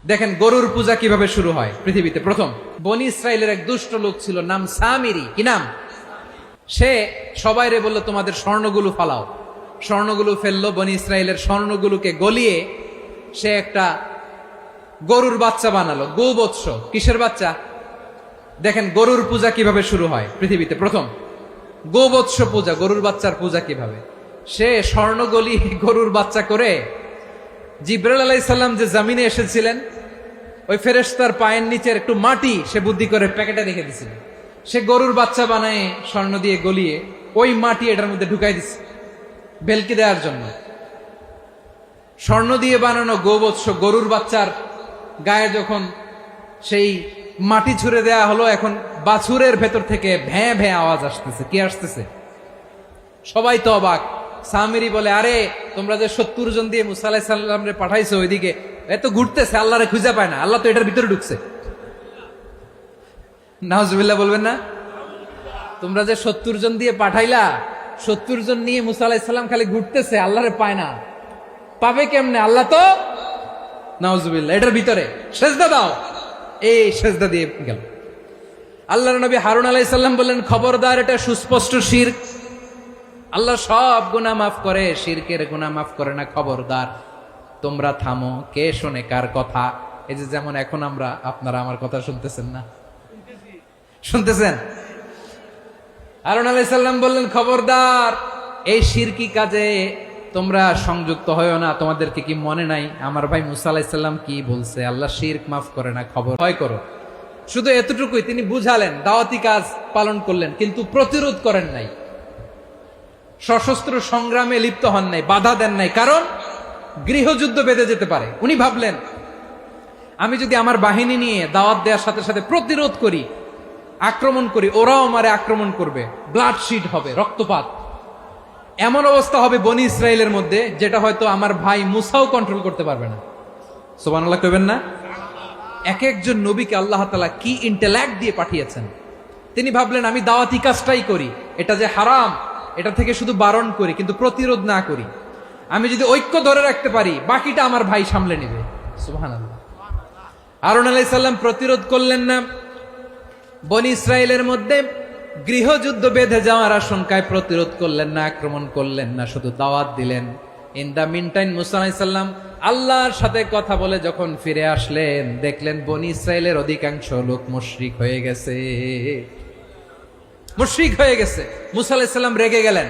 দেখেন গরুর পূজা কিভাবে শুরু হয় পৃথিবীতে প্রথম। বনি ইসরায়েলের এক দুষ্ট লোক ছিল, নাম সামিরি। কি নাম? সে সবাইরে বলল তোমাদের স্বর্ণগুলো ফালাও। স্বর্ণগুলো ফেললো, বনি ইসরায়েলের স্বর্ণগুলোকে গলিয়ে সে একটা গরুর বাচ্চা বানালো। গোবৎস। কিসের বাচ্চা? দেখেন গরুর পূজা কিভাবে শুরু হয় পৃথিবীতে প্রথম। গোবৎস পূজা, গরুর বাচ্চার পূজা কিভাবে। সে স্বর্ণ গলিয়ে গরুর বাচ্চা করে জিব্রাইল আলাইহিস সালাম যে জমিনে এসেছিলেন, ওই ফেরেশতার পায়ের নিচের একটু মাটি সে বুদ্ধি করে প্যাকেটে রেখে দিছিল। সে গরুর বাচ্চা বানায় স্বর্ণ দিয়ে গলিয়ে ওই মাটি এটার মধ্যে ঢুকাই দিচ্ছে ভেলকি দেওয়ার জন্য। স্বর্ণ দিয়ে বানানো গোবৎস গরুর বাচ্চার গায়ে যখন সেই মাটি ছুঁড়ে দেয়া হলো, এখন বাছুরের ভেতর থেকে ভ্যাঁ ভ্যাঁ আওয়াজ আসতেছে। কি আসতেছে? সবাই তো অবাক। সামিরি বলে, আরে তোমরা যে 70 জন দিয়ে মুসা আলাইহিস সালাম রে পাঠাইছো ওইদিকে, এত ঘুরতেছে, আল্লাহরে খুঁজে পায় না, আল্লাহ তো এটার ভিতরে ঢুকছে। নাউজুবিল্লাহ বলবেন না? তোমরা যে 70 জন দিয়ে পাঠাইলা, 70 জন নিয়ে মুসা আলাইহিস সালাম খালি ঘুরতেছে, আল্লাহরে পায় না। পাবে কেমনে? আল্লাহ তো নাউজুবিল্লাহ এটার ভিতরে। সেজদা দাও। এই সেজদা দিয়ে গেল। আল্লাহর নবী হারুন আলাইহিস সালাম বললেন, খবরদার, এটা সুস্পষ্ট শিরক। আল্লাহ সব গুনাহ মাফ করে, শিরকের গুনাহ মাফ করে না। খবরদার, তোমরা থামো। কে শোনে কার কথা? এই যে যেমন এখন আপনারা আমার কথা শুনতেছেন না? শুনতেছেন? হারুন আলাইহিস সালাম বললেন, খবরদার, এই শিরকি কাজে তোমরা সংযুক্ত হয়ো না। তোমাদেরকে কি মনে নাই আমার ভাই মুসা আলাইহিস সালাম কি বলছে? আল্লাহ শিরক মাফ করে না, খবর ভয় করো। শুধু এতটুকুই তিনি বুঝালেন, দাওয়াতি কাজ পালন করলেন, কিন্তু প্রতিরোধ করেন নাই, সশস্ত্র সংগ্রামে লিপ্ত হন নাই, বাধা দেন নাই। কারণ গৃহযুদ্ধ বেঁধে যেতে পারে। উনি ভাবলেন, আমি যদি আমার বাহিনী নিয়ে দাওয়াত দেওয়ার সাথে সাথে প্রতিরোধ করি, আক্রমণ করি, ওরাও আমারে আক্রমণ করবে, ব্লাডশিট হবে, রক্তপাত। এমন অবস্থা হবে বনি ইসরায়েলের মধ্যে, যেটা হয়তো আমার ভাই মুসাও কন্ট্রোল করতে পারবে না। সুবহানাল্লাহ কইবেন না? এক একজন নবীকে আল্লাহ তাআলা কি ইন্টেলেক্ট দিয়ে পাঠিয়েছেন। তিনি ভাবলেন, আমি দাওয়াতি কাজটাই করি, এটা যে হারাম এটা থেকে শুধু বারণ করি, কিন্তু প্রতিরোধ না করি। আমি যদি ঐক্য ধরে রাখতে পারি, বাকিটা আমার ভাই সামলে নেবে। সুবহানাল্লাহ। হারুন আলাইহিস সালাম প্রতিরোধ করলেন না। বনি ইসরায়েলের মধ্যে গৃহযুদ্ধ বেঁধে যাওয়ার আশঙ্কায় প্রতিরোধ করলেন না, আক্রমণ করলেন না, শুধু দাওয়াত দিলেন। ইন দা মিন টাইম মুসা আলাইহিস সালাম আল্লাহর সাথে কথা বলে যখন ফিরে আসলেন, দেখলেন বনি ইসরায়েলের অধিকাংশ লোক মুশরিক হয়ে গেছে। মুশরিক হয়ে গেছে। মুসা আলাইহিস সালাম রেগে গেলেন।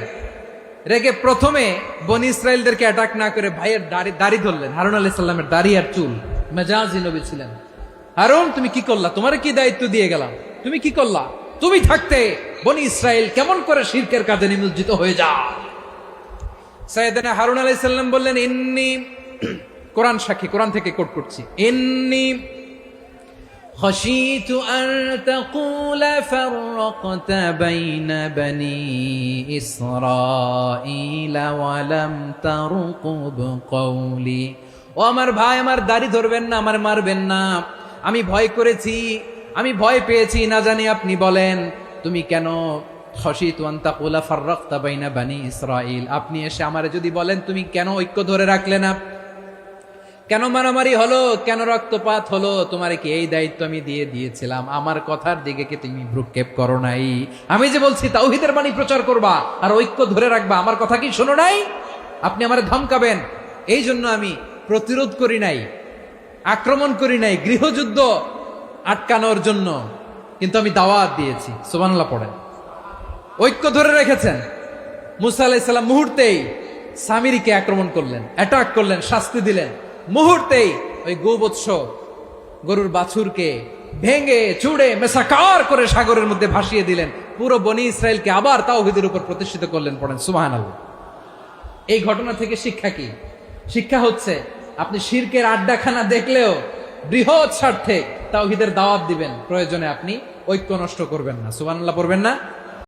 রেগে প্রথমে বনি ইসরায়েলদেরকে অ্যাটাক না করে ভাইয়ের দাড়ি ধরলেন। হারুন আলাইহিস সালামের দাড়ি আর চুল। মেজাজি নবী ছিলেন। হারুন, তুমি কি করলা? তোমার কি দায়িত্ব দিয়ে গেলাম, তুমি কি করলা? তুমি থাকতে বনি ইসরায়েল কেমন করে শিরকের কাজে নিমজ্জিত হয়ে যায়? সাইয়েদনা হারুন আলাইহিস সালাম বললেন, ইন্নী, কোরআন সাক্ষী, কোরআন থেকে কোট করছি, ইন্নী خشيت أن تقول فرقت بين بني إسرائيل ولم ترقب قولي। ও আমার ভাই, আমার দাড়ি ধরবেন না, আমার মারবেন না। আমি ভয় করেছি, আমি ভয় পেয়েছি, না জানি আপনি বলেন তুমি কেন খশিতু আন তাকুলা ফাররাকতা বাইনা বানি ইসরাইল। আপনি এসে আমারে যদি বলেন তুমি কেন ঐক্য ধরে রাখলে না, কেন মারামারি হলো, কেন রক্তপাত হলো, তোমারে কি এই দায়িত্ব আমি দিয়ে দিয়েছিলাম? আমার কথার দিকে কি তুমি ভ্রুক্ষেপ করো নাই? আমি যে বলছি তাওহীদের বাণী প্রচার করবা আর ঐক্য ধরে রাখবা, আমার কথা কি শোনো নাই? আপনি আমারে ধমকাবেন, এই জন্য আমি প্রতিরোধ করি নাই, আক্রমণ করি নাই, গৃহযুদ্ধ আটকানোর জন্য, কিন্তু আমি দাওয়াত দিয়েছি। সুবহানাল্লাহ পড়েন। ঐক্য ধরে রেখেছেন। মুসা আলাইহিস সালাম মুহূর্তেই সামিরিকে আক্রমণ করলেন, অ্যাটাক করলেন, শাস্তি দিলেন। মুহূর্তেই ওই গোবৎস গরুর বাছুরকে ভেঙে চুড়ে মেসাকার করে সাগরের মধ্যে ভাসিয়ে দিলেন। পুরো বনি ইসরায়েলকে আবার তাওহীদের উপর প্রতিষ্ঠিত করলেন। পড়েন সুবহানাল্লাহ। এই ঘটনা থেকে শিক্ষা কি? শিক্ষা হচ্ছে, আপনি শিরকের আড্ডাখানা দেখলেও বৃহৎ স্বার্থে তাওহীদের দাওয়াত দিবেন, প্রয়োজনে আপনি ঐক্য নষ্ট করবেন না। সুবহানাল্লাহ পড়বেন না?